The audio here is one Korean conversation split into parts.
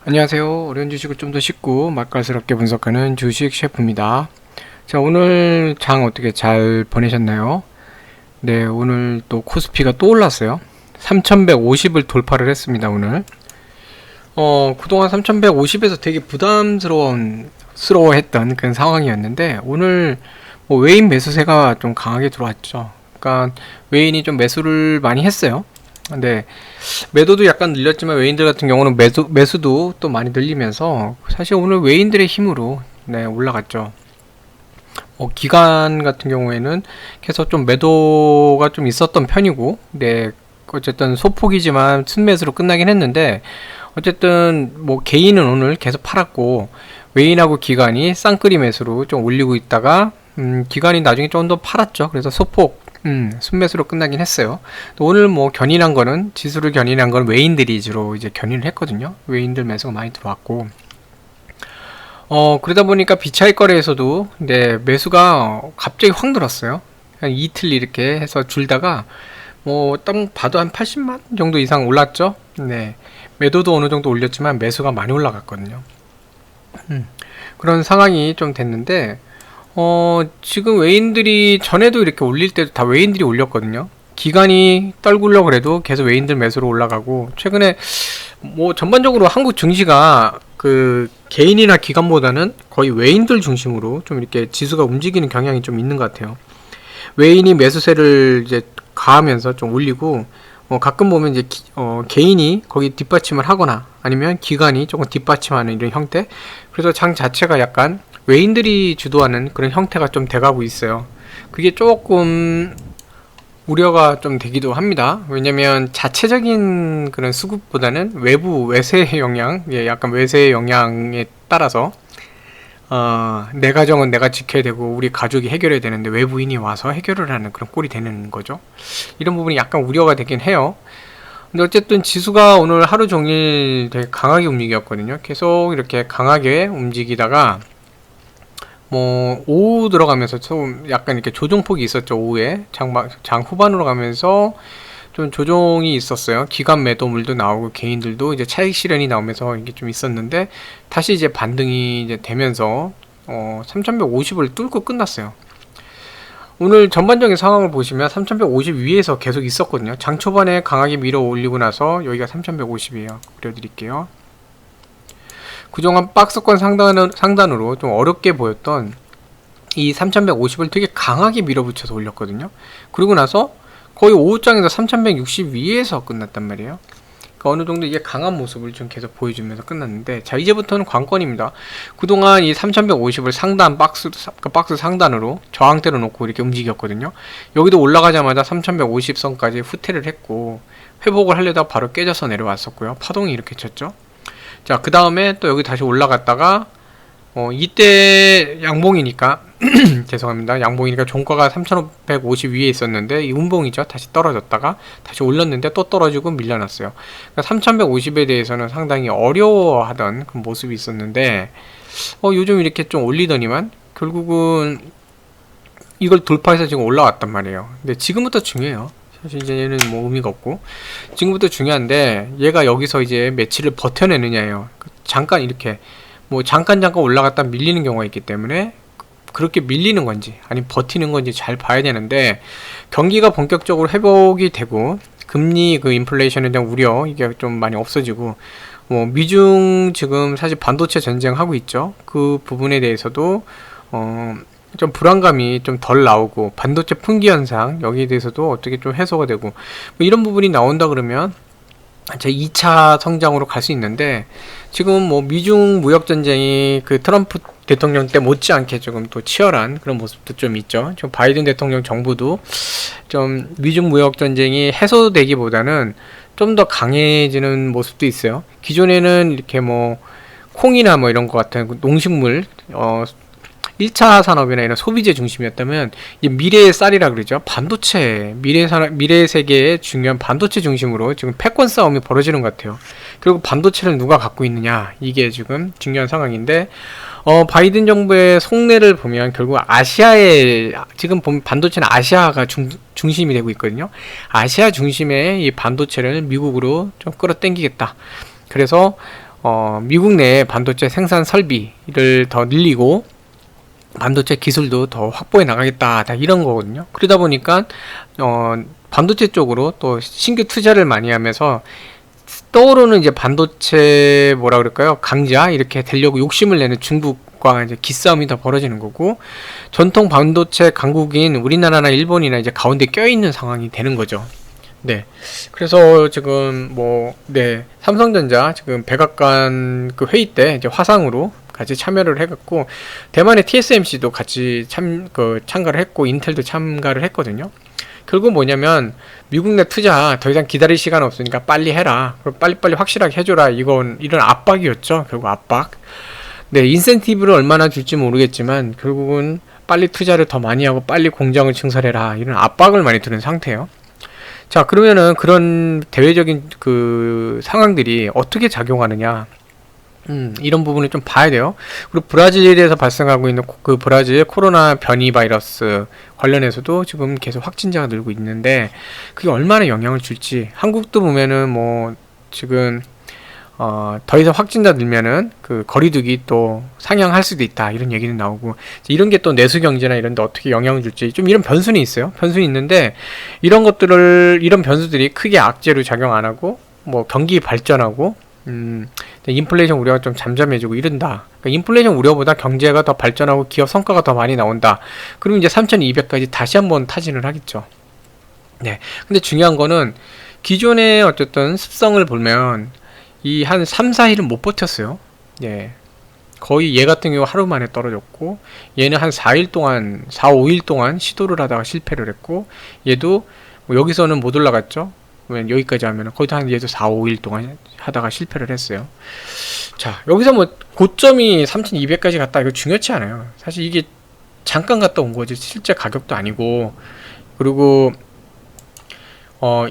안녕하세요. 어려운 주식을 좀 더 쉽고 맛깔스럽게 분석하는 주식 셰프입니다. 자, 오늘 장 어떻게 잘 보내셨나요? 네, 오늘 또 코스피가 또 올랐어요. 3150을 돌파를 했습니다, 오늘. 그동안 3150에서 되게 부담스러워했던 그런 상황이었는데, 오늘 뭐 외인 매수세가 좀 강하게 들어왔죠. 그러니까 외인이 좀 매수를 많이 했어요. 근데 매도도 약간 늘렸지만 외인들 같은 경우는 매수도 또 많이 늘리면서 사실 오늘 외인들의 힘으로 네, 올라갔죠. 기간 같은 경우에는 계속 좀 매도가 좀 있었던 편이고, 네, 어쨌든 소폭이지만 순매수로 끝나긴 했는데, 어쨌든 뭐 개인은 오늘 계속 팔았고, 외인하고 기관이 쌍끌이 매수로 좀 올리고 있다가, 기관이 나중에 좀 더 팔았죠. 그래서 소폭 순매수로 끝나긴 했어요. 또 오늘 뭐 견인한 거는, 지수를 견인한 건 외인들이 주로 이제 견인을 했거든요. 외인들 매수가 많이 들어왔고, 그러다 보니까 비차익 거래에서도, 네, 매수가 갑자기 확 늘었어요. 한 이틀 이렇게 해서 줄다가, 딱 봐도 한 80만 정도 이상 올랐죠. 네. 매도도 어느 정도 올렸지만 매수가 많이 올라갔거든요. 그런 상황이 좀 됐는데, 지금 외인들이 전에도 이렇게 올릴 때도 다 외인들이 올렸거든요. 기간이 떨구려고 그래도 계속 외인들 매수로 올라가고, 최근에 뭐 전반적으로 한국 증시가 그 개인이나 기관보다는 거의 외인들 중심으로 좀 이렇게 지수가 움직이는 경향이 좀 있는 것 같아요. 외인이 매수세를 이제 가하면서 좀 올리고, 가끔 보면 이제 개인이 거기 뒷받침을 하거나 아니면 기관이 조금 뒷받침하는 이런 형태. 그래서 장 자체가 약간 외인들이 주도하는 그런 형태가 좀 돼가고 있어요. 그게 조금 우려가 좀 되기도 합니다. 왜냐면 자체적인 그런 수급보다는 외부 외세의 영향, 약간 외세의 영향에 따라서 내 가정은 내가 지켜야 되고 우리 가족이 해결해야 되는데 외부인이 와서 해결을 하는 그런 꼴이 되는 거죠. 이런 부분이 약간 우려가 되긴 해요. 근데 어쨌든 지수가 오늘 하루 종일 되게 강하게 움직였거든요. 계속 이렇게 강하게 움직이다가 뭐 오후 들어가면서 좀 약간 이렇게 조정폭이 있었죠. 오후에 장 후반으로 가면서 좀 조정이 있었어요. 기관 매도물도 나오고 개인들도 이제 차익 실현이 나오면서 이게 좀 있었는데, 다시 이제 반등이 이제 되면서 3150을 뚫고 끝났어요. 오늘 전반적인 상황을 보시면 3150 위에서 계속 있었거든요. 장 초반에 강하게 밀어 올리고 나서 여기가 3150이에요. 그려드릴게요. 그동안 박스권 상단으로 좀 어렵게 보였던 이 3150을 되게 강하게 밀어붙여서 올렸거든요. 그리고 나서 거의 오후장에서 3160 위에서 끝났단 말이에요. 그러니까 어느 정도 이게 강한 모습을 좀 계속 보여주면서 끝났는데, 자, 이제부터는 관건입니다. 그동안 이 3150을 박스 상단으로 저항대로 놓고 이렇게 움직였거든요. 여기도 올라가자마자 3150선까지 후퇴를 했고, 회복을 하려다 바로 깨져서 내려왔었고요. 파동이 이렇게 쳤죠. 자, 그 다음에 또 여기 다시 올라갔다가 이때 양봉이니까 죄송합니다. 양봉이니까 종가가 3550 위에 있었는데 이 운봉이죠. 다시 떨어졌다가 다시 올렸는데 또 떨어지고 밀려났어요. 그러니까 3150에 대해서는 상당히 어려워하던 그 모습이 있었는데, 요즘 이렇게 좀 올리더니만 결국은 이걸 돌파해서 지금 올라왔단 말이에요. 근데 지금부터 중요해요. 사실 이제 얘는 뭐 의미가 없고, 지금부터 중요한데 얘가 여기서 이제 며칠을 버텨내느냐예요. 잠깐 이렇게 뭐 잠깐 올라갔다 밀리는 경우가 있기 때문에 그렇게 밀리는 건지 아니면 버티는 건지 잘 봐야 되는데, 경기가 본격적으로 회복이 되고 금리 그 인플레이션에 대한 우려 이게 좀 많이 없어지고, 뭐 미중 지금 사실 반도체 전쟁하고 있죠. 그 부분에 대해서도 좀 불안감이 좀 덜 나오고, 반도체 품귀 현상 여기에 대해서도 어떻게 좀 해소가 되고, 뭐 이런 부분이 나온다 그러면 제 2차 성장으로 갈 수 있는데, 지금 뭐 미중 무역 전쟁이 그 트럼프 대통령 때 못지않게 조금 또 치열한 그런 모습도 좀 있죠. 지금 바이든 대통령 정부도 좀 미중 무역 전쟁이 해소되기보다는 좀 더 강해지는 모습도 있어요. 기존에는 이렇게 뭐 콩이나 뭐 이런 것 같은 농식물 1차 산업이나 이런 소비재 중심이었다면, 이제 미래의 쌀이라 그러죠. 반도체, 미래 세계의 중요한 반도체 중심으로 지금 패권 싸움이 벌어지는 것 같아요. 그리고 반도체를 누가 갖고 있느냐, 이게 지금 중요한 상황인데, 바이든 정부의 속내를 보면 결국 지금 보면 반도체는 아시아가 중심이 되고 있거든요. 아시아 중심의 이 반도체를 미국으로 좀 끌어당기겠다. 그래서 미국 내 반도체 생산 설비를 더 늘리고 반도체 기술도 더 확보해 나가겠다, 다 이런 거거든요. 그러다 보니까 반도체 쪽으로 또 신규 투자를 많이 하면서 떠오르는 이제 반도체 뭐라 그럴까요? 강자 이렇게 되려고 욕심을 내는 중국과 이제 기싸움이 더 벌어지는 거고, 전통 반도체 강국인 우리나라나 일본이나 이제 가운데 껴있는 상황이 되는 거죠. 네. 그래서 지금 삼성전자 지금 백악관 그 회의 때 이제 화상으로 같이 참여를 해갖고, 대만의 TSMC도 같이 참가를 했고, 인텔도 참가를 했거든요. 결국 뭐냐면, 미국 내 투자 더 이상 기다릴 시간 없으니까 빨리 해라. 그럼 빨리빨리 확실하게 해줘라. 이런 압박이었죠. 결국 압박. 네, 인센티브를 얼마나 줄지 모르겠지만, 결국은 빨리 투자를 더 많이 하고 빨리 공장을 증설해라. 이런 압박을 많이 드는 상태예요. 자, 그러면은 그런 대외적인 그 상황들이 어떻게 작용하느냐. 이런 부분을 좀 봐야 돼요. 그리고 브라질에서 발생하고 있는 그 브라질 코로나 변이 바이러스 관련해서도 지금 계속 확진자가 늘고 있는데, 그게 얼마나 영향을 줄지. 한국도 보면은 뭐 지금 더 이상 확진자 늘면은 그 거리두기 또 상향할 수도 있다, 이런 얘기는 나오고, 이런 게 또 내수 경제나 이런 데 어떻게 영향을 줄지 좀 이런 변수는 있어요. 변수는 있는데, 이런 변수들이 크게 악재로 작용 안 하고 뭐 경기 발전하고 인플레이션 우려가 좀 잠잠해지고 이른다. 그러니까 인플레이션 우려보다 경제가 더 발전하고 기업 성과가 더 많이 나온다. 그러면 이제 3200까지 다시 한번 타진을 하겠죠. 네. 근데 중요한 거는 기존의 어쨌든 습성을 보면 이 한 3, 4일은 못 버텼어요. 예. 거의 얘 같은 경우 하루 만에 떨어졌고, 얘는 한 4일 동안, 4, 5일 동안 시도를 하다가 실패를 했고, 얘도 뭐 여기서는 못 올라갔죠. 여기까지 하면 거의 한 얘도 4, 5일 동안 하다가 실패를 했어요. 자, 여기서 뭐 고점이 3200까지 갔다, 이거 중요치 않아요. 사실 이게 잠깐 갔다 온 거지 실제 가격도 아니고. 그리고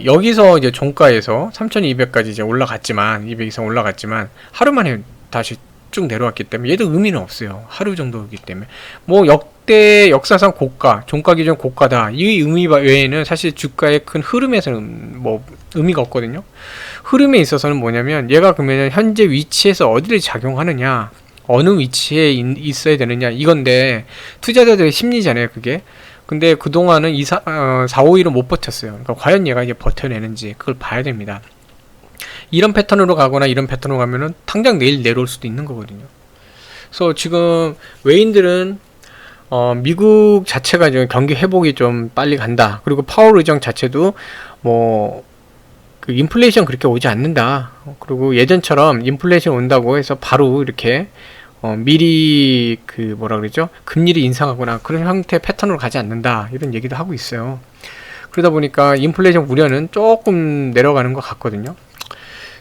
여기서 이제 종가에서 3200까지 이제 올라갔지만, 200 이상 올라갔지만 하루 만에 다시 쭉 내려왔기 때문에 얘도 의미는 없어요. 하루 정도이기 때문에. 뭐 역대 역사상 고가, 종가 기준 고가다, 이 의미 외에는 사실 주가의 큰 흐름에서는 뭐 의미가 없거든요. 흐름에 있어서는 뭐냐면, 얘가 그러면 현재 위치에서 어디를 작용하느냐, 어느 위치에 있어야 되느냐, 이건데 투자자들의 심리잖아요, 그게. 근데 그동안은 4, 5일은 못 버텼어요. 그러니까 과연 얘가 이제 버텨내는지 그걸 봐야 됩니다. 이런 패턴으로 가거나 이런 패턴으로 가면은 당장 내일 내려올 수도 있는 거거든요. 그래서 지금 외인들은 미국 자체가 이제 경기 회복이 좀 빨리 간다. 그리고 파월 의장 자체도 뭐 그 인플레이션 그렇게 오지 않는다. 그리고 예전처럼 인플레이션 온다고 해서 바로 이렇게 미리 그 뭐라 그러죠? 금리를 인상하거나 그런 형태의 패턴으로 가지 않는다, 이런 얘기도 하고 있어요. 그러다 보니까 인플레이션 우려는 조금 내려가는 것 같거든요.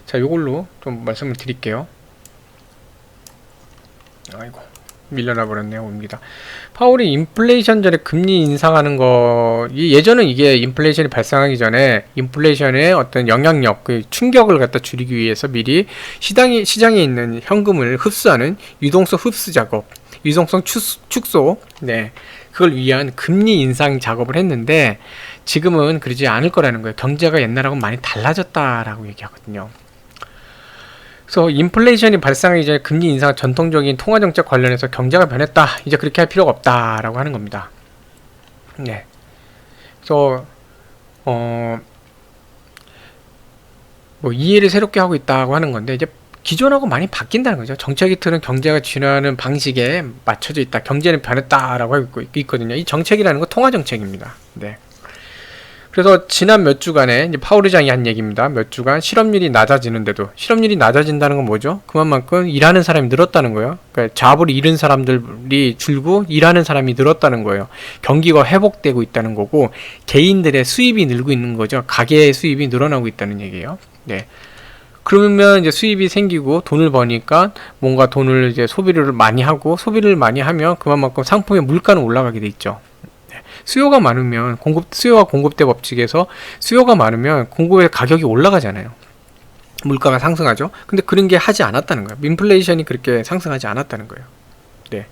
자, 요걸로 좀 말씀을 드릴게요. 아이고, 밀려나 버렸네요. 옵니다. 파월이 인플레이션 전에 금리 인상하는 거, 예전은 이게 인플레이션이 발생하기 전에 인플레이션의 어떤 영향력, 그 충격을 갖다 줄이기 위해서 미리 시장에 있는 현금을 흡수하는 유동성 흡수 작업, 유동성 축소, 네, 그걸 위한 금리 인상 작업을 했는데, 지금은 그러지 않을 거라는 거예요. 경제가 옛날하고 많이 달라졌다라고 얘기하거든요. 그래서 인플레이션이 발생하기 전에 금리 인상, 전통적인 통화정책 관련해서 경제가 변했다, 이제 그렇게 할 필요가 없다라고 하는 겁니다. 네. 그래서 뭐 이해를 새롭게 하고 있다고 하는 건데, 이제 기존하고 많이 바뀐다는 거죠. 정책의 틀은 경제가 진화하는 방식에 맞춰져 있다. 경제는 변했다라고 하고 있거든요. 이 정책이라는 건 통화정책입니다. 네. 그래서 지난 몇 주간에 이제 파월 의장이 한 얘기입니다. 몇 주간 실업률이 낮아지는데도, 실업률이 낮아진다는 건 뭐죠? 그만큼 일하는 사람이 늘었다는 거예요. 그러니까 잡을 잃은 사람들이 줄고 일하는 사람이 늘었다는 거예요. 경기가 회복되고 있다는 거고, 개인들의 수입이 늘고 있는 거죠. 가계의 수입이 늘어나고 있다는 얘기예요. 네. 그러면 이제 수입이 생기고 돈을 버니까 뭔가 돈을 이제 소비를 많이 하고, 소비를 많이 하면 그만큼 상품의 물가는 올라가게 돼 있죠. 수요가 많으면 수요와 공급대 법칙에서 수요가 많으면 공급의 가격이 올라가잖아요. 물가가 상승하죠. 근데 그런 게 하지 않았다는 거예요. 인플레이션이 그렇게 상승하지 않았다는 거예요. 네.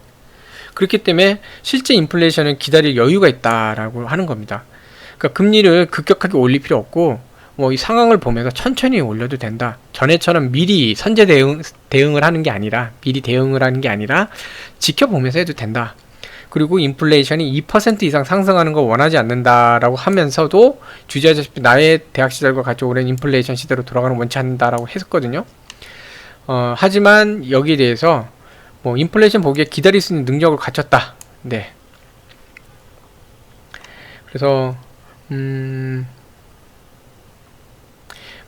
그렇기 때문에 실제 인플레이션은 기다릴 여유가 있다라고 하는 겁니다. 그러니까 금리를 급격하게 올릴 필요 없고, 뭐 이 상황을 보면서 천천히 올려도 된다. 전에처럼 미리 선제 대응을 하는 게 아니라, 미리 대응을 하는 게 아니라 지켜보면서 해도 된다. 그리고 인플레이션이 2% 이상 상승하는 거 원하지 않는다라고 하면서도 주제하셨다시피 나의 대학 시절과 같이 오랜 인플레이션 시대로 돌아가는 원치 않는다라고 했었거든요. 하지만 여기에 대해서 뭐 인플레이션 보기에 기다릴 수 있는 능력을 갖췄다. 네. 그래서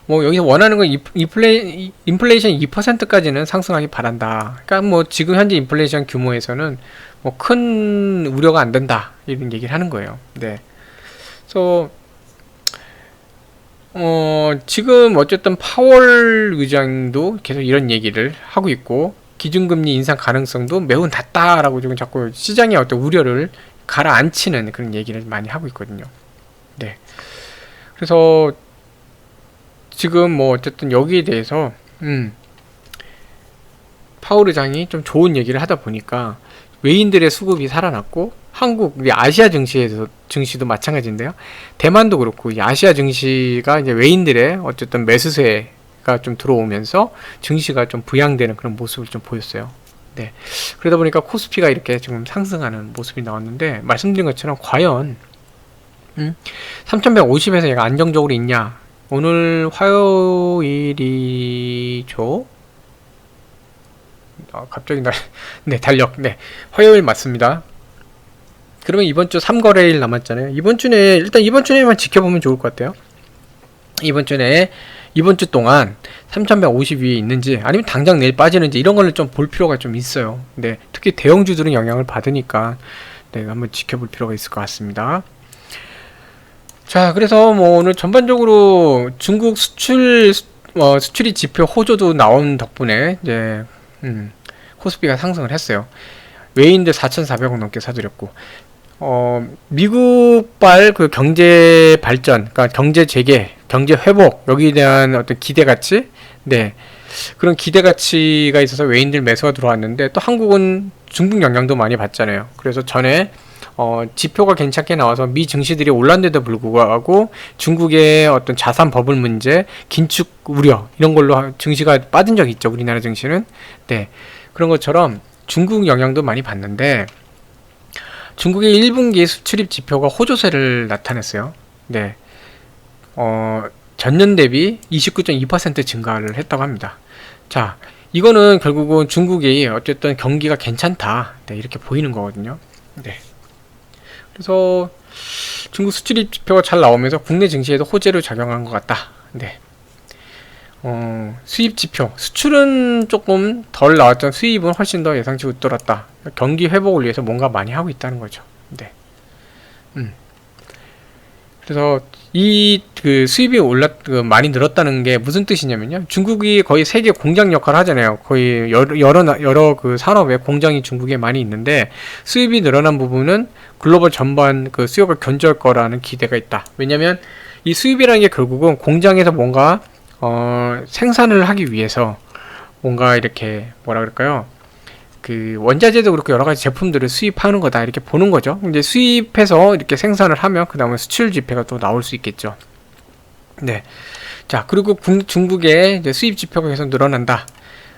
뭐 여기서 원하는 건 인플레이션 2%까지는 상승하기 바란다. 그러니까 뭐 지금 현재 인플레이션 규모에서는 뭐 큰 우려가 안 된다 이런 얘기를 하는 거예요. 네. 그래서 지금 어쨌든 파월 의장도 계속 이런 얘기를 하고 있고 기준금리 인상 가능성도 매우 낮다라고 지금 자꾸 시장의 어떤 우려를 가라앉히는 그런 얘기를 많이 하고 있거든요. 네. 그래서 지금 뭐 어쨌든 여기에 대해서 파월 의장이 좀 좋은 얘기를 하다 보니까 외인들의 수급이 살아났고 한국, 아시아 증시도 마찬가지인데요. 대만도 그렇고 이 아시아 증시가 이제 외인들의 어쨌든 매수세가 좀 들어오면서 증시가 좀 부양되는 그런 모습을 좀 보였어요. 네. 그러다 보니까 코스피가 이렇게 지금 상승하는 모습이 나왔는데 말씀드린 것처럼 과연 3150에서 얘가 안정적으로 있냐? 오늘 화요일이죠? 갑자기 네, 달력. 네. 화요일 맞습니다. 그러면 이번 주 3거래일 남았잖아요. 이번 주내만 지켜보면 좋을 것 같아요. 이번 주 동안 3150 위에 있는지 아니면 당장 내일 빠지는지 이런 거를 좀 볼 필요가 좀 있어요. 네. 특히 대형주들은 영향을 받으니까 네, 한번 지켜볼 필요가 있을 것 같습니다. 자, 그래서 뭐 오늘 전반적으로 중국 수출이 지표 호조도 나온 덕분에 이제 코스피가 상승을 했어요. 외인들 4,400원 넘게 사들였고 미국발 그 경제 발전, 그러니까 경제 재개, 경제 회복 여기에 대한 어떤 기대가치, 네, 그런 기대가치가 있어서 외인들 매수가 들어왔는데 또 한국은 중국 영향도 많이 받잖아요. 그래서 전에 지표가 괜찮게 나와서 미 증시들이 올랐는데도 불구하고 중국의 어떤 자산 버블 문제, 긴축 우려 이런 걸로 증시가 빠진 적이 있죠. 우리나라 증시는. 네. 그런 것처럼 중국 영향도 많이 받는데 중국의 1분기 수출입 지표가 호조세를 나타냈어요. 네. 전년 대비 29.2% 증가를 했다고 합니다. 자, 이거는 결국은 중국이 어쨌든 경기가 괜찮다. 네, 이렇게 보이는 거거든요. 네. 그래서 중국 수출입 지표가 잘 나오면서 국내 증시에도 호재로 작용한 것 같다. 네. 수입 지표, 수출은 조금 덜 나왔던 수입은 훨씬 더 예상치 웃돌았다. 경기 회복을 위해서 뭔가 많이 하고 있다는 거죠. 네. 그래서 그 수입이 많이 늘었다는 게 무슨 뜻이냐면요. 중국이 거의 세계 공장 역할을 하잖아요. 거의 여러 그 산업에 공장이 중국에 많이 있는데 수입이 늘어난 부분은 글로벌 전반 그 수요가 견조할 거라는 기대가 있다. 왜냐면 이 수입이라는 게 결국은 공장에서 뭔가 생산을 하기 위해서 뭔가 이렇게 뭐라 그럴까요? 그 원자재도 그렇고 여러 가지 제품들을 수입하는 거다 이렇게 보는 거죠. 이제 수입해서 이렇게 생산을 하면 그 다음에 수출 지표가 또 나올 수 있겠죠. 네. 자, 그리고 중국의 이제 수입 지표가 계속 늘어난다.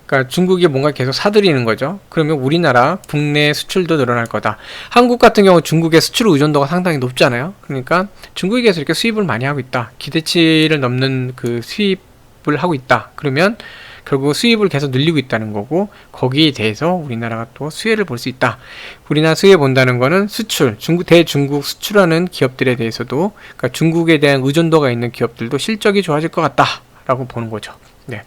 그러니까 중국이 뭔가 계속 사들이는 거죠. 그러면 우리나라 국내 수출도 늘어날 거다. 한국 같은 경우 중국의 수출 의존도가 상당히 높잖아요. 그러니까 중국이 계속 이렇게 수입을 많이 하고 있다. 기대치를 넘는 그 수입을 하고 있다. 그러면 결국 수입을 계속 늘리고 있다는 거고 거기에 대해서 우리나라가 또 수혜를 볼 수 있다. 우리나라 수혜 본다는 거는 수출, 대중국 수출하는 기업들에 대해서도 그러니까 중국에 대한 의존도가 있는 기업들도 실적이 좋아질 것 같다라고 보는 거죠. 네.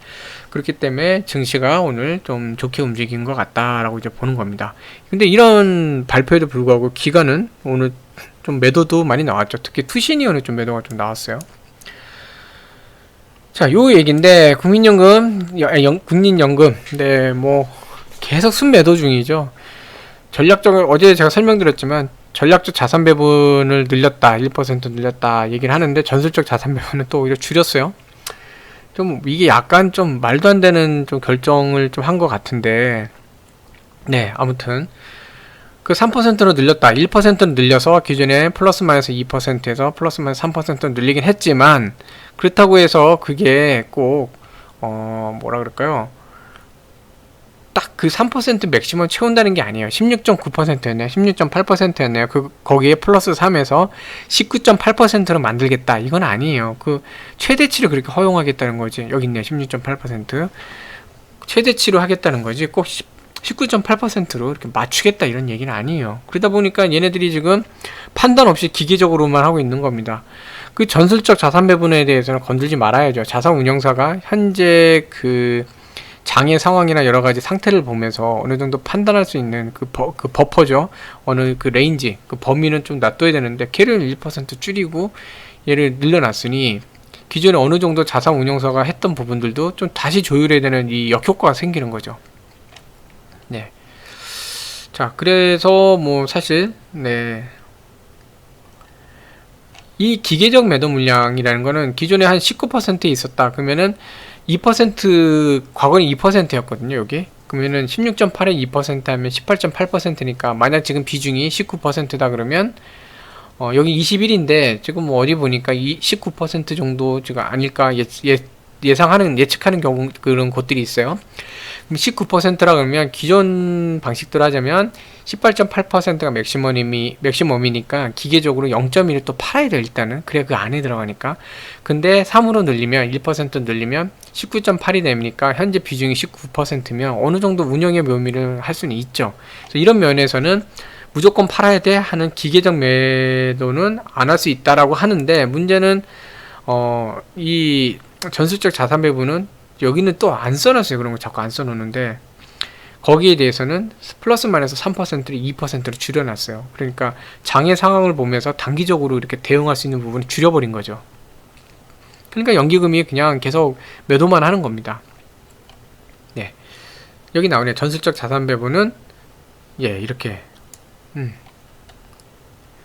그렇기 때문에 증시가 오늘 좀 좋게 움직인 것 같다라고 이제 보는 겁니다. 근데 이런 발표에도 불구하고 기관은 오늘 좀 매도도 많이 나왔죠. 특히 투신이 오늘 좀 매도가 좀 나왔어요. 자, 요 얘기인데 국민연금, 네, 뭐 계속 순매도 중이죠. 어제 제가 설명드렸지만 전략적 자산 배분을 늘렸다, 1% 늘렸다 얘기를 하는데 전술적 자산 배분은 또 오히려 줄였어요. 좀 이게 약간 좀 말도 안 되는 좀 결정을 좀 한 것 같은데, 네, 아무튼 그 3%로 늘렸다, 1%는 늘려서 기존에 플러스 마이너스 2%에서 플러스 마이너스 3% 늘리긴 했지만 그렇다고 해서 그게 꼭 뭐라 그럴까요? 딱 그 3% 맥시멈 채운다는 게 아니에요. 16.9%였네요. 16.8%였네요. 거기에 플러스 3에서 19.8%로 만들겠다. 이건 아니에요. 그 최대치를 그렇게 허용하겠다는 거지. 여기 있네요. 16.8%. 최대치로 하겠다는 거지. 꼭 19.8%로 이렇게 맞추겠다 이런 얘기는 아니에요. 그러다 보니까 얘네들이 지금 판단 없이 기계적으로만 하고 있는 겁니다. 그 전술적 자산 배분에 대해서는 건들지 말아야죠. 자산 운용사가 현재 그 장애 상황이나 여러 가지 상태를 보면서 어느 정도 판단할 수 있는 그 버퍼죠. 어느 그 레인지, 그 범위는 좀 놔둬야 되는데 걔를 1% 줄이고 얘를 늘려놨으니 기존에 어느 정도 자산 운용사가 했던 부분들도 좀 다시 조율해야 되는 이 역효과가 생기는 거죠. 네. 자, 그래서 뭐 사실 이 기계적 매도 물량이라는 거는 기존에 한 19%에 있었다. 그러면은 2% 과거는 2%였거든요. 여기. 그러면은 16.8에 2% 하면 18.8%니까 만약 지금 비중이 19%다 그러면 여기 21인데 지금 뭐 어디 보니까 19% 정도 지금 아닐까 예측하는 경우 그런 곳들이 있어요. 그럼 19%라 그러면 기존 방식대로 하자면 18.8%가 맥시멈이니까 기계적으로 0.1을 또 팔아야 돼 일단은. 그래 그 안에 들어가니까. 근데 3으로 늘리면 1% 늘리면 19.8이 되니까 현재 비중이 19%면 어느 정도 운영의 묘미를 할 수는 있죠. 그래서 이런 면에서는 무조건 팔아야 돼 하는 기계적 매도는 안 할 수 있다라고 하는데 문제는 이 전술적 자산 배분은 여기는 또 안 써놨어요. 그런 거 자꾸 안 써놓는데 거기에 대해서는 플러스 마이너스 3%를 2%로 줄여놨어요. 그러니까 장애 상황을 보면서 단기적으로 이렇게 대응할 수 있는 부분을 줄여버린 거죠. 그러니까 연기금이 그냥 계속 매도만 하는 겁니다. 네, 여기 나오네. 전술적 자산 배분은 이렇게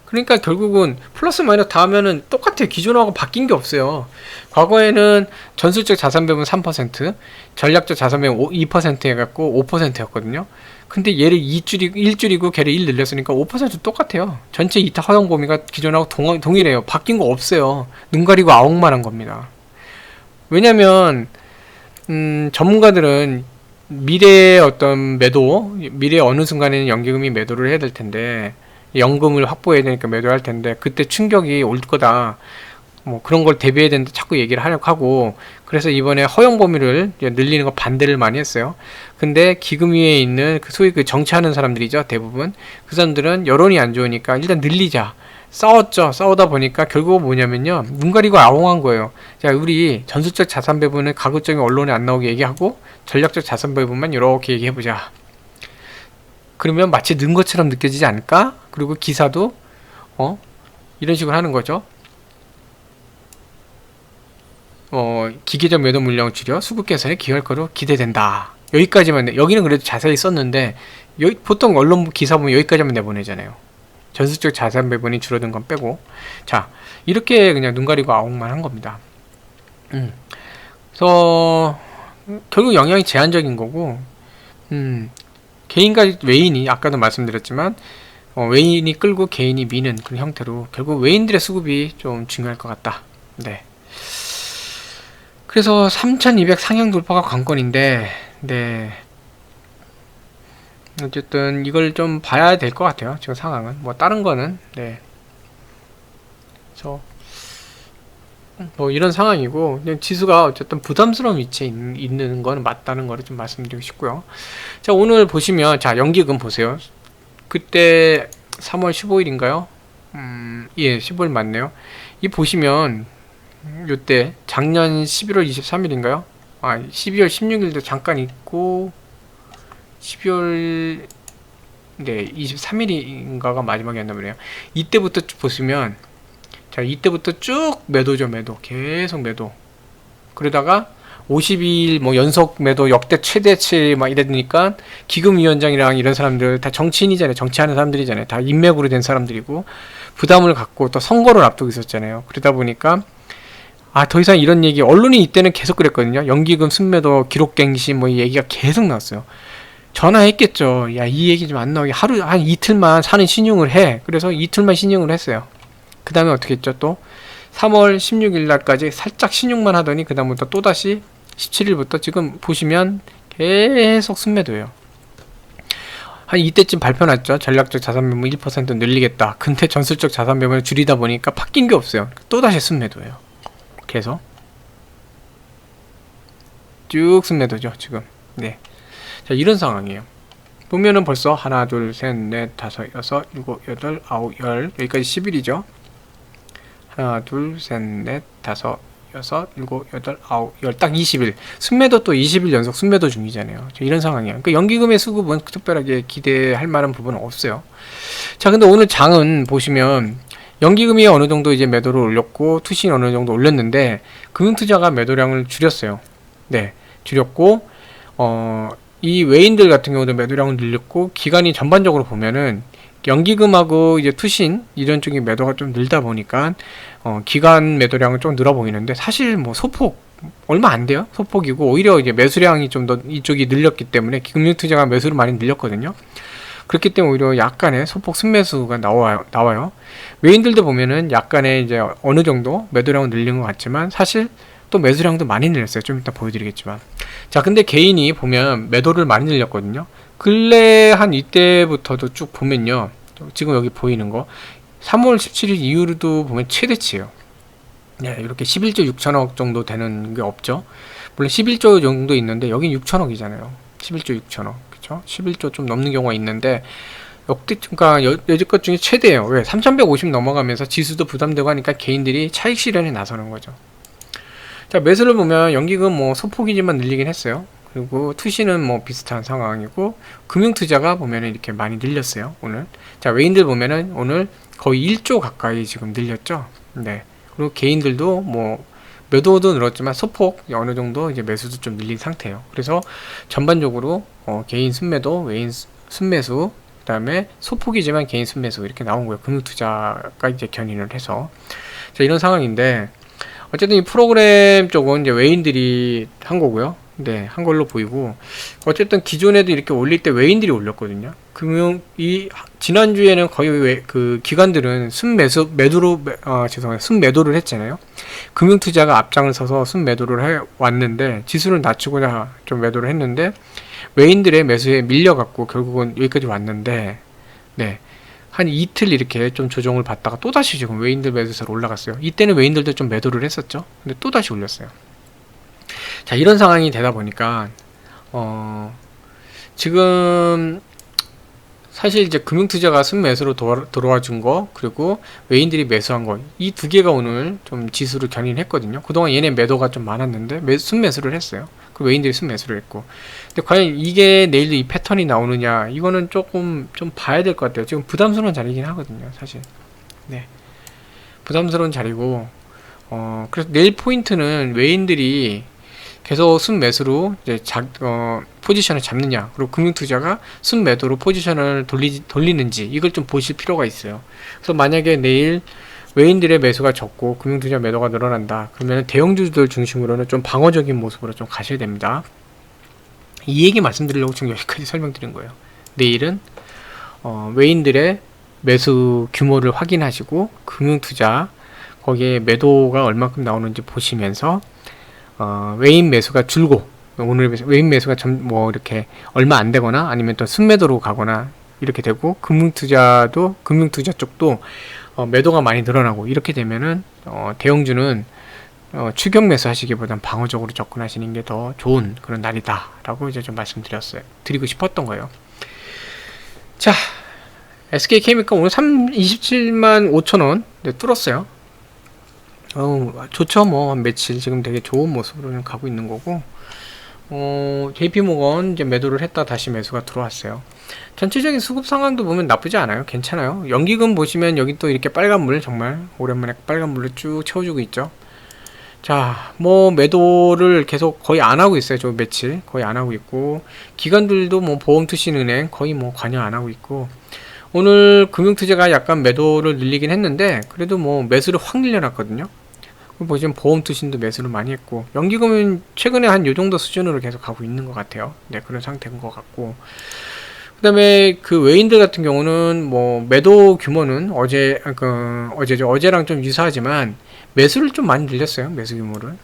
그러니까 결국은 플러스 마이너스 다 하면은 똑같아요. 기존하고 바뀐 게 없어요. 과거에는 전술적 자산 배분 3%, 전략적 자산 배분 2% 해갖고 5%였거든요. 근데 얘를 1 줄이고 걔를 1 늘렸으니까 5% 똑같아요. 전체 이탁 허용 범위가 기존하고 동일해요. 바뀐 거 없어요. 눈 가리고 아웅만 한 겁니다. 왜냐면 전문가들은 미래의 어떤 매도, 미래 어느 순간에는 연기금이 매도를 해야 될 텐데 연금을 확보해야 되니까 매도할 텐데 그때 충격이 올 거다. 뭐 그런 걸 대비해야 되는데 자꾸 얘기를 하려고 하고 그래서 이번에 허용 범위를 늘리는 거 반대를 많이 했어요. 근데 기금위에 있는 소위 그 정치하는 사람들이죠. 대부분 그 사람들은 여론이 안 좋으니까 일단 늘리자. 싸웠죠. 싸우다 보니까 결국 뭐냐면요. 눈 가리고 아웅한 거예요. 자, 우리 전술적 자산 배분을 가급적이 언론에 안 나오게 얘기하고 전략적 자산 배분만 이렇게 얘기해보자. 그러면 마치 는 것처럼 느껴지지 않을까? 그리고 기사도 이런 식으로 하는 거죠. 기계적 매도 물량을 줄여 수급 개선에 기여할 거로 기대된다. 여기까지만 여기는 그래도 자세히 썼는데 보통 언론 기사 보면 여기까지만 내보내잖아요. 전술적 자산 배분이 줄어든 건 빼고. 자, 이렇게 그냥 눈 가리고 아웅만 한 겁니다. 그래서 결국 영향이 제한적인 거고 개인과 외인이 아까도 말씀드렸지만 외인이 끌고 개인이 미는 그런 형태로 결국 외인들의 수급이 좀 중요할 것 같다. 네. 그래서 3200 상향 돌파가 관건인데 어쨌든 이걸 좀 봐야 될 것 같아요. 지금 상황은 뭐 다른 거는 뭐 이런 상황이고 그냥 지수가 어쨌든 부담스러운 위치에 있는 건 맞다는 거를 좀 말씀드리고 싶고요. 자, 오늘 보시면 자 연기금 보세요. 그때 3월 15일인가요? 15일 맞네요. 이 보시면 요때 작년 11월 23일인가요? 12월 16일도 잠깐 있고 12월 23일인가가 마지막이었나 보네요. 이때부터 보시면 자, 이때부터 쭉 매도죠. 매도 계속 매도. 그러다가 52일 뭐 연속 매도 역대 최대치 막 이러니까 기금위원장이랑 이런 사람들 다 정치인이잖아요. 정치하는 사람들이잖아요. 다 인맥으로 된 사람들이고 부담을 갖고 또 선거를 앞두고 있었잖아요. 그러다 보니까 더 이상 이런 얘기 언론이 이때는 계속 그랬거든요. 연기금 순매도 기록갱신 뭐 이 얘기가 계속 나왔어요. 전화했겠죠. 야, 이 얘기 좀 안 나오게 하루 한 이틀만 사는 신용을 해. 그래서 이틀만 신용을 했어요. 그 다음에 어떻게 했죠? 또 3월 16일 날까지 살짝 신용만 하더니 그 다음부터 또다시 17일부터 지금 보시면 계속 순매도예요. 한 이때쯤 발표 났죠. 전략적 자산 매물 1% 늘리겠다. 근데 전술적 자산 매물을 줄이다 보니까 바뀐 게 없어요. 또다시 순매도예요. 계속 쭉 순매도죠 지금. 네, 자 이런 상황이에요. 보면은 벌써 하나 둘 셋 넷 다섯 여섯 일곱 여덟 아홉 열, 여기까지 10일이죠 하나 둘 셋 넷 다섯 여섯 일곱 여덟 아홉 열, 딱 20일 순매도, 또 20일 연속 순매도 중이잖아요. 이런 상황이에요. 그러니까 연기금의 수급은 특별하게 기대할 만한 부분은 없어요. 자, 근데 오늘 장은 보시면 연기금이 어느 정도 이제 매도를 올렸고 투신이 어느 정도 올렸는데 금융투자가 매도량을 줄였어요. 네, 줄였고 이 외인들 같은 경우도 매도량을 늘렸고, 기간이 전반적으로 보면은 연기금하고 이제 투신 이런 쪽이 매도가 좀 늘다 보니까 기간 매도량은 좀 늘어 보이는데, 사실 뭐 소폭 얼마 안 돼요. 소폭이고, 오히려 이제 매수량이 좀 더 이쪽이 늘렸기 때문에 금융투자가 매수를 많이 늘렸거든요. 그렇기 때문에 오히려 약간의 소폭 순매수가 나와요. 외인들도 보면은 약간의 이제 어느 정도 매도량을 늘린 것 같지만 사실 또 매수량도 많이 늘렸어요. 좀 이따 보여드리겠지만. 자, 근데 개인이 보면 매도를 많이 늘렸거든요. 근래 한 이때부터도 쭉 보면요, 지금 여기 보이는 거 3월 17일 이후로도 보면 최대치예요. 네, 이렇게 11조 6천억 정도 되는 게 없죠. 물론 11조 정도 있는데 여긴 6천억이잖아요 11조 6천억, 그쵸? 11조 좀 넘는 경우가 있는데 역대, 그러니까 여지껏 중에 최대예요. 왜? 3150 넘어가면서 지수도 부담되고 하니까 개인들이 차익 실현에 나서는 거죠. 자, 매수를 보면 연기금 뭐 소폭이지만 늘리긴 했어요. 그리고 투시는 뭐 비슷한 상황이고, 금융투자가 보면은 이렇게 많이 늘렸어요 오늘. 자, 외인들 보면은 오늘 거의 1조 가까이 지금 늘렸죠. 네. 그리고 개인들도 뭐 매도도 늘었지만 소폭 어느 정도 이제 매수도 좀 늘린 상태예요. 그래서 전반적으로 개인 순매도, 외인 순매수, 그 다음에 소폭이지만 개인 순매수 이렇게 나온 거예요. 금융투자가 이제 견인을 해서. 자, 이런 상황인데 어쨌든 이 프로그램 쪽은 이제 외인들이 한 거고요. 네, 한 걸로 보이고, 어쨌든 기존에도 이렇게 올릴 때 외인들이 올렸거든요. 지난주에는 거의 그 기관들은 순매도를 했잖아요. 금융투자가 앞장을 서서 순매도를 해 왔는데, 지수를 낮추고자 좀 매도를 했는데, 외인들의 매수에 밀려갖고 결국은 여기까지 왔는데, 네. 한 이틀 이렇게 좀 조정을 받다가 또다시 지금 외인들 매수세로 올라갔어요. 이때는 외인들도 좀 매도를 했었죠. 근데 또다시 올렸어요. 자, 이런 상황이 되다 보니까 지금 사실 이제 금융투자가 순매수로 들어와 준 거, 그리고 외인들이 매수한 거, 이 두 개가 오늘 좀 지수를 견인했거든요. 그동안 얘네 매도가 좀 많았는데 순매수를 했어요. 그 외인들이 순매수를 했고. 근데 과연 이게 내일도 이 패턴이 나오느냐, 이거는 조금 좀 봐야 될 것 같아요. 지금 부담스러운 자리긴 하거든요, 사실. 네, 부담스러운 자리고, 그래서 내일 포인트는 외인들이 계속 순매수로 이제 포지션을 잡느냐, 그리고 금융투자가 순매도로 포지션을 돌리는지, 이걸 좀 보실 필요가 있어요. 그래서 만약에 내일 외인들의 매수가 적고 금융투자 매도가 늘어난다, 그러면 대형주들 중심으로는 좀 방어적인 모습으로 좀 가셔야 됩니다. 이 얘기 말씀드리려고 지금 여기까지 설명드린 거예요. 내일은 외인들의 매수 규모를 확인하시고 금융투자 거기에 매도가 얼마큼 나오는지 보시면서 외인 매수가 줄고, 오늘 외인 매수가 뭐 이렇게 얼마 안 되거나 아니면 또 순매도로 가거나 이렇게 되고, 금융투자 쪽도 매도가 많이 늘어나고 이렇게 되면은 대형주는 추격 매수 하시기보단 방어적으로 접근하시는 게 더 좋은 그런 날이다 라고 이제 좀 드리고 싶었던 거예요. 자, SK케미칼 오늘 27만 5천원 네, 뚫었어요. 좋죠. 뭐 며칠 지금 되게 좋은 모습으로 가고 있는 거고, JP모건 이제 매도를 했다 다시 매수가 들어왔어요. 전체적인 수급 상황도 보면 나쁘지 않아요. 괜찮아요. 연기금 보시면 여기 또 이렇게 빨간물, 정말 오랜만에 빨간물로 쭉 채워주고 있죠. 자, 뭐 매도를 계속 거의 안 하고 있어요. 저 며칠 거의 안 하고 있고, 기관들도 뭐 보험투신은행 거의 뭐 관여 안 하고 있고, 오늘 금융투자가 약간 매도를 늘리긴 했는데 그래도 뭐 매수를 확 늘려놨거든요. 보시면 보험투신도 매수를 많이 했고, 연기금은 최근에 한 요정도 수준으로 계속 가고 있는 것 같아요. 네, 그런 상태인 것 같고, 그 다음에 그 외인들 같은 경우는 뭐 매도 규모는 어제랑 좀 유사하지만 매수를 좀 많이 늘렸어요. 매수 규모를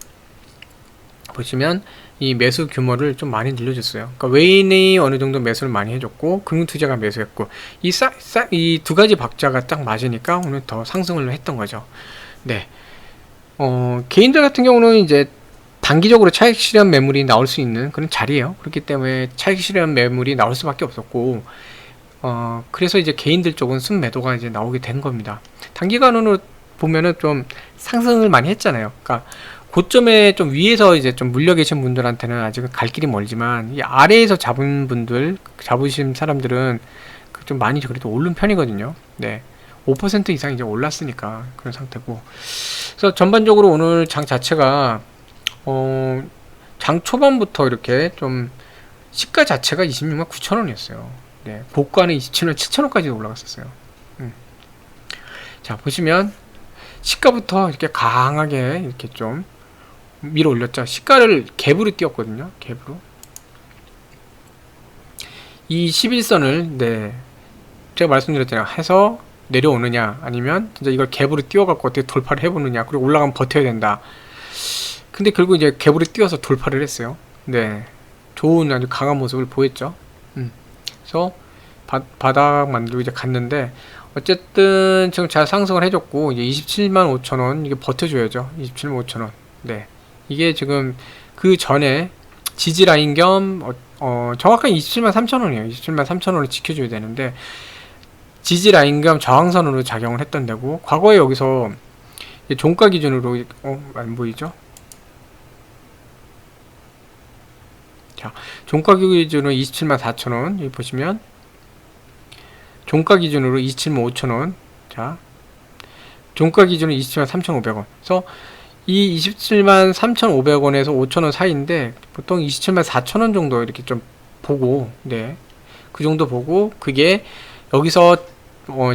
보시면 이 매수 규모를 좀 많이 늘려줬어요. 그러니까 외인이 어느 정도 매수를 많이 해줬고 금융투자가 매수했고 이 두 가지 박자가 딱 맞으니까 오늘 더 상승을 했던 거죠. 네. 개인들 같은 경우는 이제 단기적으로 차익 실현 매물이 나올 수 있는 그런 자리예요. 그렇기 때문에 차익 실현 매물이 나올 수밖에 없었고, 그래서 이제 개인들 쪽은 순매도가 이제 나오게 된 겁니다. 단기간으로 보면은 좀 상승을 많이 했잖아요. 그러니까 고점에 좀 위에서 이제 좀 물려 계신 분들한테는 아직은 갈 길이 멀지만, 이 아래에서 잡으신 사람들은 좀 많이 그래도 오른 편이거든요. 네. 5% 이상 이제 올랐으니까 그런 상태고. 그래서 전반적으로 오늘 장 자체가 장 초반부터 이렇게 좀 시가 자체가 26만 9천원이었어요. 네, 고가는 27만 7천원까지 올라갔었어요. 자, 보시면 시가부터 이렇게 강하게 이렇게 좀 밀어 올렸죠. 시가를 갭으로 띄웠거든요. 갭으로. 이 11선을 네, 제가 말씀드렸잖아요. 해서 내려오느냐 아니면 진짜 이걸 갭으로 띄워갖고 어떻게 돌파를 해보느냐, 그리고 올라가면 버텨야 된다. 근데 결국 이제 갭으로 띄워서 돌파를 했어요. 네, 좋은 아주 강한 모습을 보였죠. 그래서 바닥 만들고 이제 갔는데, 어쨌든 지금 잘 상승을 해줬고, 이제 27만 5천원 이게 버텨줘야죠. 27만 5천원. 네, 이게 지금 그 전에 지지 라인 겸 정확한 27만 3천원이에요. 27만 3천원을 지켜줘야 되는데, 지지 라인 겸 저항선으로 작용을 했던 데고, 과거에 여기서 종가 기준으로 안 보이죠? 자, 종가 기준으로 27만 4천원 여기 보시면 종가 기준으로 27만 5천원, 자, 종가 기준으로 27만 3,500원. 그래서 이 27만 3,500원에서 5천원 사이인데, 보통 27만 4천원 정도 이렇게 좀 보고, 네, 그 정도 보고, 그게 여기서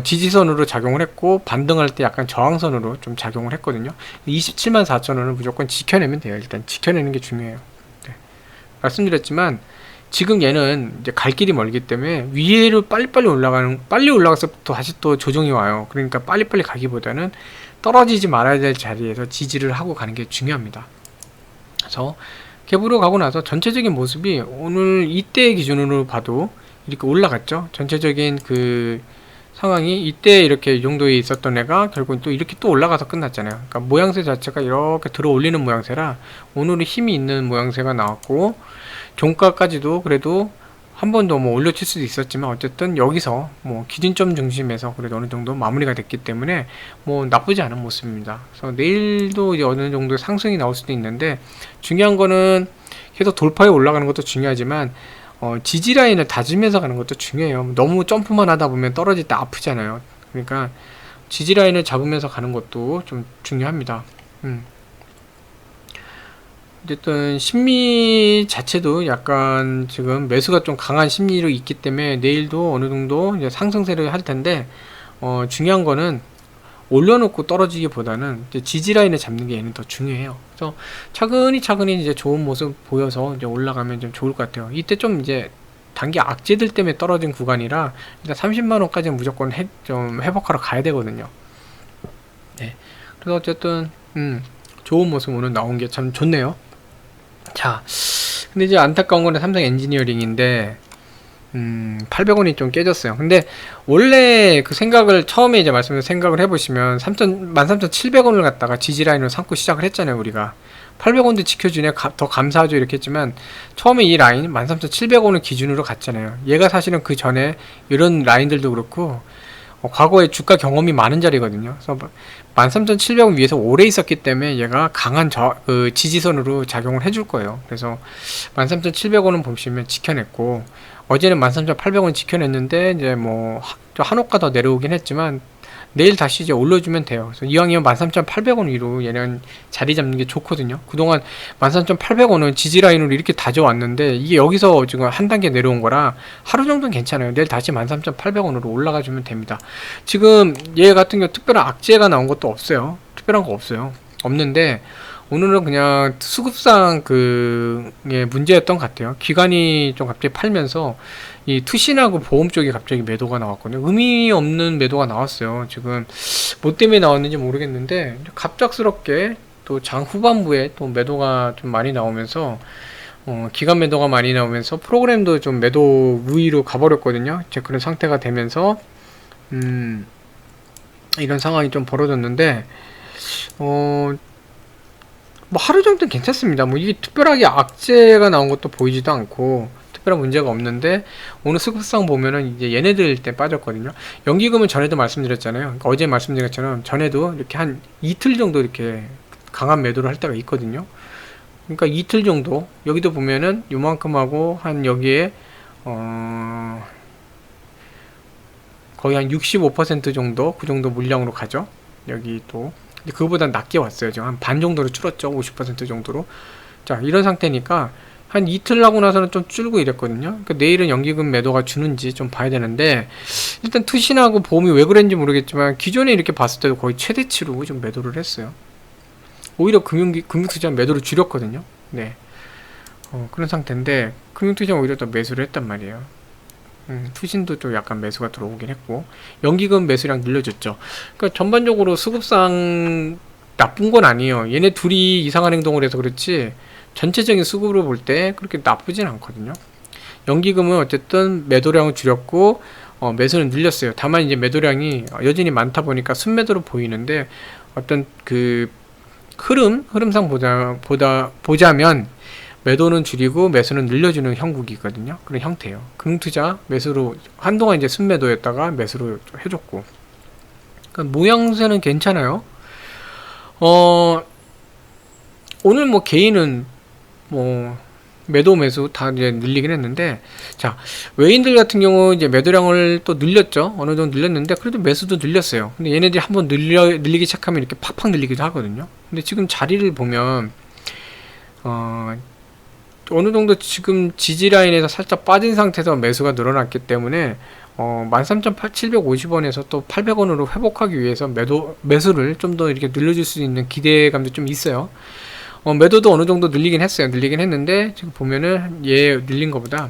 지지선으로 작용을 했고, 반등할 때 약간 저항선으로 좀 작용을 했거든요. 27만 4천원을 무조건 지켜내면 돼요. 일단 지켜내는 게 중요해요. 네. 말씀드렸지만 지금 얘는 이제 갈 길이 멀기 때문에 위로 빨리 올라가서 또 다시 또 조정이 와요. 그러니까 빨리빨리 가기보다는 떨어지지 말아야 될 자리에서 지지를 하고 가는 게 중요합니다. 그래서 갭으로 가고 나서 전체적인 모습이 오늘 이때 기준으로 봐도 이렇게 올라갔죠. 전체적인 그 상황이 이때 이렇게 이 정도에 있었던 애가 결국 또 이렇게 또 올라가서 끝났잖아요. 그러니까 모양새 자체가 이렇게 들어 올리는 모양새라 오늘은 힘이 있는 모양새가 나왔고, 종가까지도 그래도 한 번 더 뭐 올려칠 수도 있었지만, 어쨌든 여기서 뭐 기준점 중심에서 그래도 어느 정도 마무리가 됐기 때문에 뭐 나쁘지 않은 모습입니다. 그래서 내일도 이제 어느 정도 상승이 나올 수도 있는데, 중요한 거는 계속 돌파해 올라가는 것도 중요하지만 지지 라인을 다지면서 가는 것도 중요해요. 너무 점프만 하다 보면 떨어질 때 아프잖아요. 그러니까 지지 라인을 잡으면서 가는 것도 좀 중요합니다. 어쨌든 심리 자체도 약간 지금 매수가 좀 강한 심리로 있기 때문에 내일도 어느 정도 이제 상승세를 할 텐데, 중요한 거는 올려놓고 떨어지기보다는 이제 지지 라인을 잡는 게 얘는 더 중요해요. 그래서 차근히 이제 좋은 모습 보여서 이제 올라가면 좀 좋을 것 같아요. 이때 좀 이제 단기 악재들 때문에 떨어진 구간이라 일단 30만 원까지는 무조건 좀 회복하러 가야 되거든요. 네. 그래서 어쨌든 좋은 모습 오늘 나온 게 참 좋네요. 자, 근데 이제 안타까운 거는 삼성 엔지니어링인데 800원이 좀 깨졌어요. 근데 원래 그 생각을 처음에 이제 생각을 해보시면 13,700원을 갖다가 지지라인으로 삼고 시작을 했잖아요. 우리가 800원도 지켜주네, 더 감사하죠, 이렇게 했지만 처음에 이 라인 13,700원을 기준으로 갔잖아요. 얘가 사실은 그 전에 이런 라인들도 그렇고 과거에 주가 경험이 많은 자리거든요. 그래서 13,700원 위에서 오래 있었기 때문에 얘가 강한 지지선으로 작용을 해줄 거예요. 그래서 13,700원은 보시면 지켜냈고, 어제는 13,800원 지켜냈는데 이제 뭐 한호가 더 내려오긴 했지만 내일 다시 이제 올려주면 돼요. 그래서 이왕이면 13,800원 위로 얘는 자리 잡는 게 좋거든요. 그동안 13,800원은 지지라인으로 이렇게 다져왔는데 이게 여기서 지금 한 단계 내려온 거라 하루 정도는 괜찮아요. 내일 다시 13,800원으로 올라가 주면 됩니다. 지금 얘 같은 경우 특별한 악재가 나온 것도 없어요. 특별한 거 없어요. 없는데 오늘은 그냥 수급상 그게 문제였던 것 같아요. 기관이 좀 갑자기 팔면서 이 투신하고 보험 쪽에 갑자기 매도가 나왔거든요. 의미 없는 매도가 나왔어요. 지금 뭐 때문에 나왔는지 모르겠는데 갑작스럽게 또 장 후반부에 또 매도가 좀 많이 나오면서 기관 매도가 많이 나오면서 프로그램도 좀 매도 우위로 가버렸거든요. 이제 그런 상태가 되면서 이런 상황이 좀 벌어졌는데 뭐 하루 정도는 괜찮습니다. 뭐 이게 특별하게 악재가 나온 것도 보이지도 않고 특별한 문제가 없는데 오늘 수급상 보면은 이제 얘네들 때 빠졌거든요. 연기금은 전에도 말씀드렸잖아요. 그러니까 어제 말씀드린 것처럼 전에도 이렇게 한 이틀 정도 이렇게 강한 매도를 할 때가 있거든요. 그러니까 이틀 정도 여기도 보면은 요만큼 하고 한 여기에 거의 한 65% 정도 그 정도 물량으로 가죠. 여기 또 그거보다 낮게 왔어요. 지금 한 반 정도로 줄었죠. 50% 정도로. 자, 이런 상태니까 한 이틀 하고 나서는 좀 줄고 이랬거든요. 그러니까 내일은 연기금 매도가 주는지 좀 봐야 되는데 일단 투신하고 보험이 왜 그랬는지 모르겠지만 기존에 이렇게 봤을 때도 거의 최대치로 좀 매도를 했어요. 오히려 금융투자 매도를 줄였거든요. 네. 그런 상태인데 금융투자는 오히려 더 매수를 했단 말이에요. 투신도 좀 약간 매수가 들어오긴 했고 연기금 매수량 늘려줬죠. 그러니까 전반적으로 수급상 나쁜 건 아니에요. 얘네 둘이 이상한 행동을 해서 그렇지 전체적인 수급으로 볼 때 그렇게 나쁘진 않거든요. 연기금은 어쨌든 매도량을 줄였고 매수는 늘렸어요. 다만 이제 매도량이 여전히 많다 보니까 순매도로 보이는데 어떤 그 흐름상 보자면 매도는 줄이고 매수는 늘려주는 형국이거든요. 그런 형태예요. 금투자 매수로 한동안 이제 순매도였다가 매수로 해줬고, 그러니까 모양새는 괜찮아요. 오늘 뭐 개인은 뭐 매도 매수 다 이제 늘리긴 했는데, 자 외인들 같은 경우 이제 매도량을 또 늘렸죠. 어느 정도 늘렸는데 그래도 매수도 늘렸어요. 근데 얘네들이 한번 늘리기 시작하면 이렇게 팍팍 늘리기도 하거든요. 근데 지금 자리를 보면 어느 정도 지금 지지 라인에서 살짝 빠진 상태에서 매수가 늘어났기 때문에 13,750원에서 또 800원으로 회복하기 위해서 매수를 좀 더 이렇게 늘려줄 수 있는 기대감도 좀 있어요. 매도도 어느 정도 늘리긴 했어요. 늘리긴 했는데 지금 보면은 얘 늘린 것보다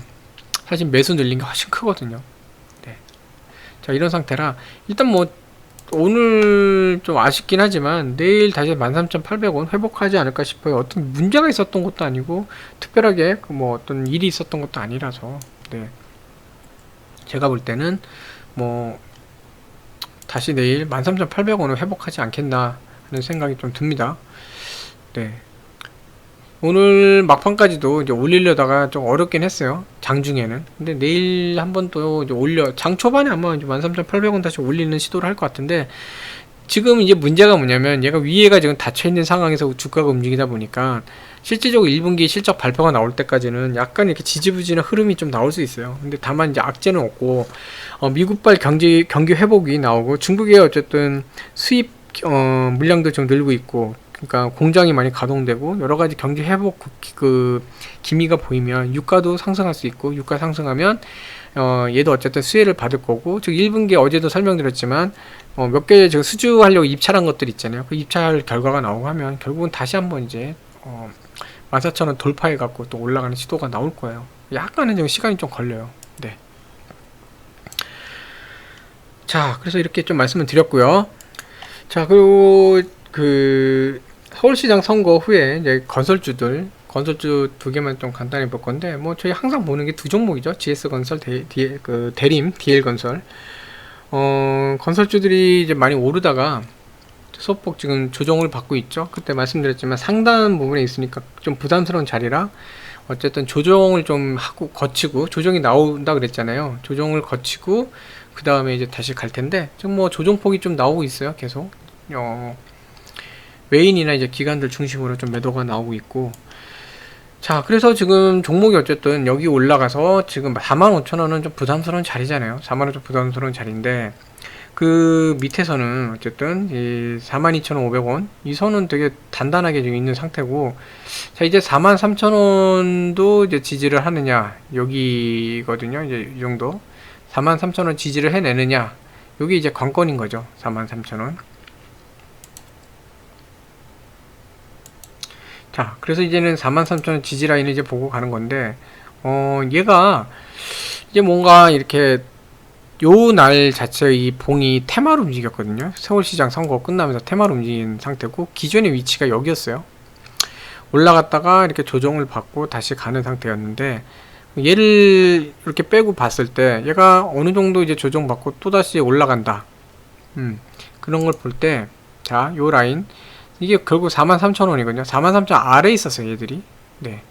사실 매수 늘린 게 훨씬 크거든요. 네. 자, 이런 상태라 일단 뭐 오늘 좀 아쉽긴 하지만 내일 다시 13,800원 회복하지 않을까 싶어요. 어떤 문제가 있었던 것도 아니고 특별하게 뭐 어떤 일이 있었던 것도 아니라서 네. 제가 볼 때는 뭐 다시 내일 13,800원을 회복하지 않겠나 하는 생각이 좀 듭니다. 네. 오늘 막판까지도 이제 올리려다가 좀 어렵긴 했어요. 장중에는. 근데 내일 한번 또 이제 장 초반에 아마 이제 13,800원 다시 올리는 시도를 할 것 같은데, 지금 이제 문제가 뭐냐면 얘가 위에가 지금 닫혀있는 상황에서 주가가 움직이다 보니까 실질적으로 1분기 실적 발표가 나올 때까지는 약간 이렇게 지지부진한 흐름이 좀 나올 수 있어요. 근데 다만 이제 악재는 없고, 미국발 경기 회복이 나오고 중국의 어쨌든 수입 물량도 좀 늘고 있고, 그러니까 공장이 많이 가동되고 여러 가지 경기 회복 그 기미가 보이면 유가도 상승할 수 있고, 유가 상승하면 얘도 어쨌든 수혜를 받을 거고, 즉 1분기 어제도 설명드렸지만 몇 개 지금 수주하려고 입찰한 것들 있잖아요. 그 입찰 결과가 나오고 하면 결국은 다시 한번 이제 14,000원 돌파해 갖고 또 올라가는 시도가 나올 거예요. 약간은 지금 시간이 좀 걸려요. 네. 자, 그래서 이렇게 좀 말씀을 드렸고요. 자, 그리고 서울시장 선거 후에 이제 건설주 두 개만 좀 간단히 볼 건데, 뭐 저희 항상 보는 게 두 종목이죠. GS건설, 대림, DL건설. 건설주들이 이제 많이 오르다가 소폭 지금 조정을 받고 있죠. 그때 말씀드렸지만 상단 부분에 있으니까 좀 부담스러운 자리라 어쨌든 조정을 좀 하고 거치고, 조정이 나온다 그랬잖아요. 조정을 거치고 그 다음에 이제 다시 갈 텐데, 지금 뭐 조정폭이 좀 나오고 있어요. 계속 외인이나 이제 기관들 중심으로 좀 매도가 나오고 있고, 자 그래서 지금 종목이 어쨌든 여기 올라가서 지금 45,000원은 좀 부담스러운 자리잖아요. 4만원 좀 부담스러운 자리인데, 그 밑에서는 어쨌든 이 42,500원 이 선은 되게 단단하게 지금 있는 상태고, 자 이제 43,000원도 이제 지지를 하느냐, 여기거든요. 이제 이 정도 43,000원 지지를 해내느냐, 여기 이제 관건인 거죠. 43,000원. 자, 그래서 이제는 43,000원 지지 라인을 이제 보고 가는 건데, 얘가 이제 뭔가 이렇게 요 날 자체의 이 봉이 테마로 움직였거든요. 서울시장 선거 끝나면서 테마로 움직인 상태고, 기존의 위치가 여기였어요. 올라갔다가 이렇게 조정을 받고 다시 가는 상태였는데, 얘를 이렇게 빼고 봤을 때 얘가 어느 정도 이제 조정받고 또다시 올라간다. 그런 걸 볼 때, 자, 요 라인 이게 결국 43,000원이거든요. 43,000원 아래에 있었어요, 얘들이. 네.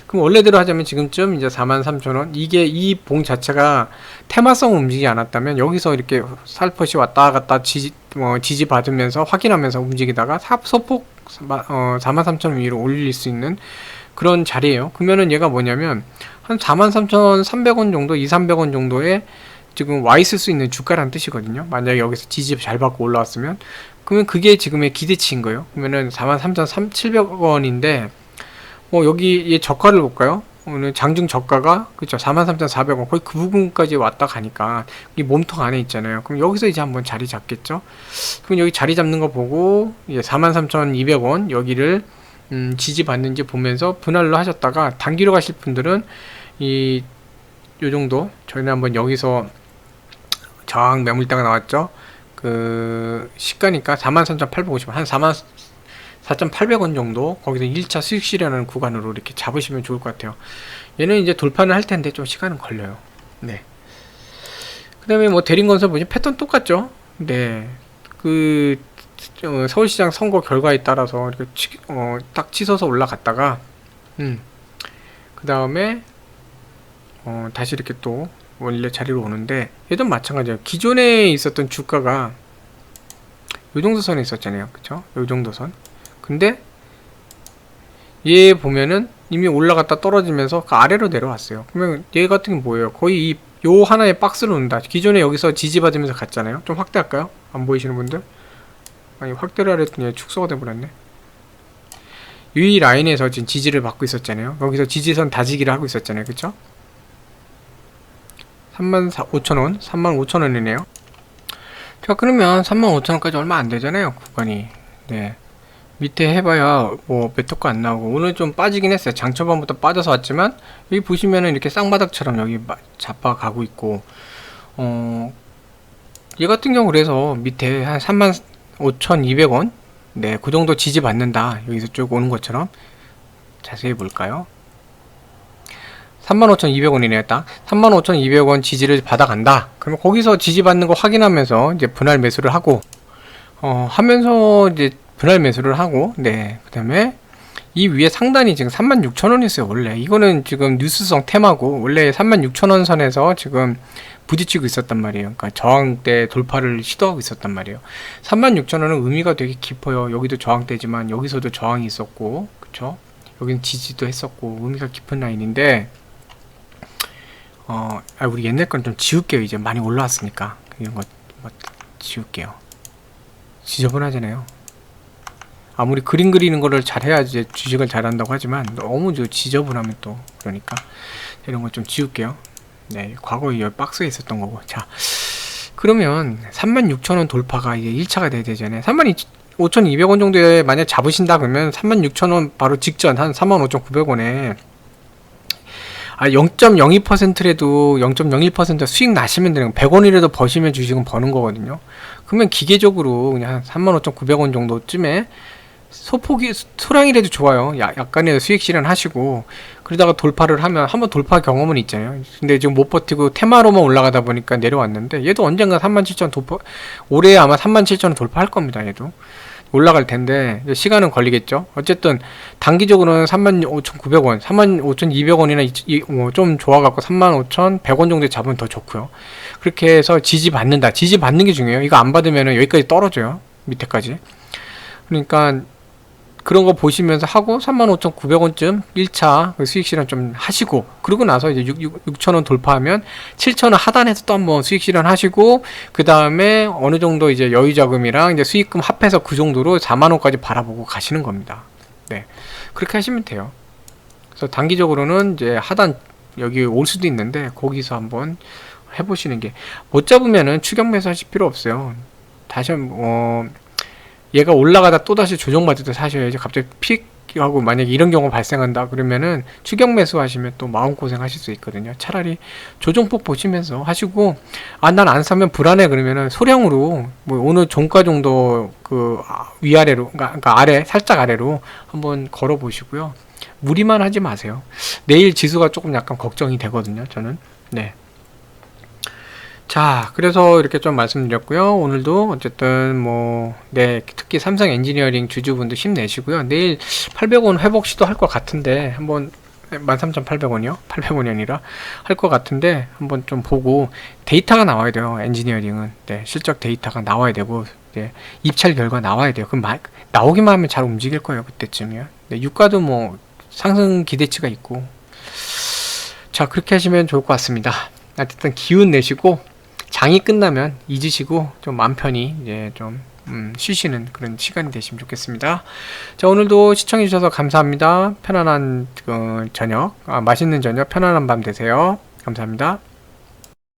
그럼 원래대로 하자면 지금쯤 이제 43,000원, 이게 이 봉 자체가 테마성 움직이지 않았다면 여기서 이렇게 살포시 왔다 갔다 지지 받으면서 확인하면서 움직이다가 소폭 43,000원 위로 올릴 수 있는 그런 자리예요. 그러면은 얘가 뭐냐면 한 43,300원 정도, 2,300원 정도에 지금 와 있을 수 있는 주가라는 뜻이거든요. 만약에 여기서 지지 잘 받고 올라왔으면, 그러면 그게 지금의 기대치인 거예요. 그러면은 43,700원인데 여기 얘 저가를 볼까요? 오늘 장중 저가가 그쵸, 43,400원, 거의 그 부분까지 왔다 가니까 이 몸통 안에 있잖아요. 그럼 여기서 이제 한번 자리 잡겠죠. 그럼 여기 자리 잡는 거 보고 43,200원 여기를 지지받는지 보면서 분할로 하셨다가 단기로 가실 분들은 요 정도, 저희는 한번 여기서 저항 매물대가 나왔죠. 그 시가니까 43,850원, 한 44,800원 정도, 거기서 1차 수익 실현하는 구간으로 이렇게 잡으시면 좋을 것 같아요. 얘는 이제 돌파는 할 텐데 좀 시간은 걸려요. 네. 그 다음에 뭐 대림건설 보시면 패턴 똑같죠. 네. 그 서울시장 선거 결과에 따라서 이렇게 딱 치솟아 올라갔다가 그 다음에 다시 이렇게 또 원래 자리로 오는데, 얘도 마찬가지예요. 기존에 있었던 주가가 요 정도 선에 있었잖아요. 그쵸? 요 정도 선. 근데 얘 보면은 이미 올라갔다 떨어지면서 그 아래로 내려왔어요. 그러면 얘 같은 게 뭐예요? 거의 요 하나의 박스로 온다. 기존에 여기서 지지받으면서 갔잖아요. 좀 확대할까요? 안 보이시는 분들? 아니, 확대를 하랬더니 축소가 돼버렸네. 이 라인에서 지금 지지를 받고 있었잖아요. 여기서 지지선 다지기를 하고 있었잖아요. 그쵸? 35,000원, 35,000원이네요. 자, 그러면 35,000원까지 얼마 안 되잖아요, 구간이. 네. 밑에 해봐야 뭐 몇 토가 안 나오고, 오늘 좀 빠지긴 했어요. 장 초반부터 빠져서 왔지만, 여기 보시면은 이렇게 쌍바닥처럼 여기 잡아가고 있고, 얘 같은 경우 그래서 밑에 한 35,200원? 네, 그 정도 지지 받는다. 여기서 쭉 오는 것처럼. 자세히 볼까요? 35,200원이네요. 딱 35,200원 지지를 받아간다. 그러면 거기서 지지받는 거 확인하면서 이제 분할 매수를 하고, 하면서 이제 분할 매수를 하고, 네, 그 다음에 이 위에 상단이 지금 36,000원 있어요. 원래 이거는 지금 뉴스성 테마고, 원래 36,000원 선에서 지금 부딪히고 있었단 말이에요. 그러니까 저항대 돌파를 시도하고 있었단 말이에요. 36,000원은 의미가 되게 깊어요. 여기도 저항대지만 여기서도 저항이 있었고, 그쵸? 여기는 지지도 했었고, 의미가 깊은 라인인데, 우리 옛날 건 좀 지울게요. 이제 많이 올라왔으니까 이런 거 지울게요. 지저분하잖아요. 아무리 그림 그리는 거를 잘 해야지 주식을 잘한다고 하지만 너무 지저분하면 또 그러니까 이런 거 좀 지울게요. 네, 과거에 여기 박스에 있었던 거고. 자, 그러면 36,000원 돌파가 이제 1차가 돼야 되잖아요. 35,200원 정도에 만약 잡으신다 그러면 36,000원 바로 직전 한 35,900원에 0.02%라도 0.01% 수익 나시면 되는 거, 100원이라도 버시면 주식은 버는 거거든요. 그러면 기계적으로 그냥 한 35,900원 정도쯤에 소폭이 소량이라도 좋아요. 약간의 수익 실현하시고, 그러다가 돌파를 하면 한번 돌파 경험은 있잖아요. 근데 지금 못 버티고 테마로만 올라가다 보니까 내려왔는데, 얘도 언젠가 37,000 돌파, 올해 아마 37,000원 돌파할 겁니다. 얘도 올라갈 텐데 시간은 걸리겠죠. 어쨌든 단기적으로는 35,900원, 35,200원이나 좀 좋아갖고 35,100원 정도에 잡으면 더 좋고요. 그렇게 해서 지지 받는다. 지지 받는 게 중요해요. 이거 안 받으면 여기까지 떨어져요. 밑에까지. 그러니까 그런 거 보시면서 하고 35,900원쯤 1차 수익 실현 좀 하시고, 그러고 나서 이제 6,000원 돌파하면 7,000원 하단에서 또 한번 수익 실현 하시고, 그 다음에 어느 정도 이제 여유 자금이랑 이제 수익금 합해서 그 정도로 4만원까지 바라보고 가시는 겁니다. 네. 그렇게 하시면 돼요. 그래서 단기적으로는 이제 하단 여기 올 수도 있는데, 거기서 한번 해보시는 게, 못 잡으면은 추격 매수 하실 필요 없어요. 다시 얘가 올라가다 또다시 조정받을 때 사셔야지. 갑자기 픽 하고 만약에 이런 경우가 발생한다 그러면은 추격 매수 하시면 또 마음고생 하실 수 있거든요. 차라리 조정폭 보시면서 하시고, 아 난 안 사면 불안해 그러면은 소량으로 뭐 어느 종가 정도 그 위아래로, 그러니까 아래, 살짝 아래로 한번 걸어 보시고요. 무리만 하지 마세요. 내일 지수가 조금 약간 걱정이 되거든요, 저는. 네. 자, 그래서 이렇게 좀 말씀드렸고요. 오늘도 어쨌든 뭐, 네, 특히 삼성 엔지니어링 주주분들 힘내시고요. 내일 800원 회복 시도할 것 같은데, 한번 13,800원이요? 800원이 아니라 할 것 같은데, 한번 좀 보고 데이터가 나와야 돼요. 엔지니어링은. 네, 실적 데이터가 나와야 되고, 네, 입찰 결과 나와야 돼요. 그럼 나오기만 하면 잘 움직일 거예요. 그때쯤이요. 네, 유가도 뭐 상승 기대치가 있고. 자, 그렇게 하시면 좋을 것 같습니다. 어쨌든 기운 내시고, 장이 끝나면 잊으시고 좀 마음 편히 이제 좀 쉬시는 그런 시간이 되시면 좋겠습니다. 자, 오늘도 시청해 주셔서 감사합니다. 편안한 저녁, 맛있는 저녁, 편안한 밤 되세요. 감사합니다.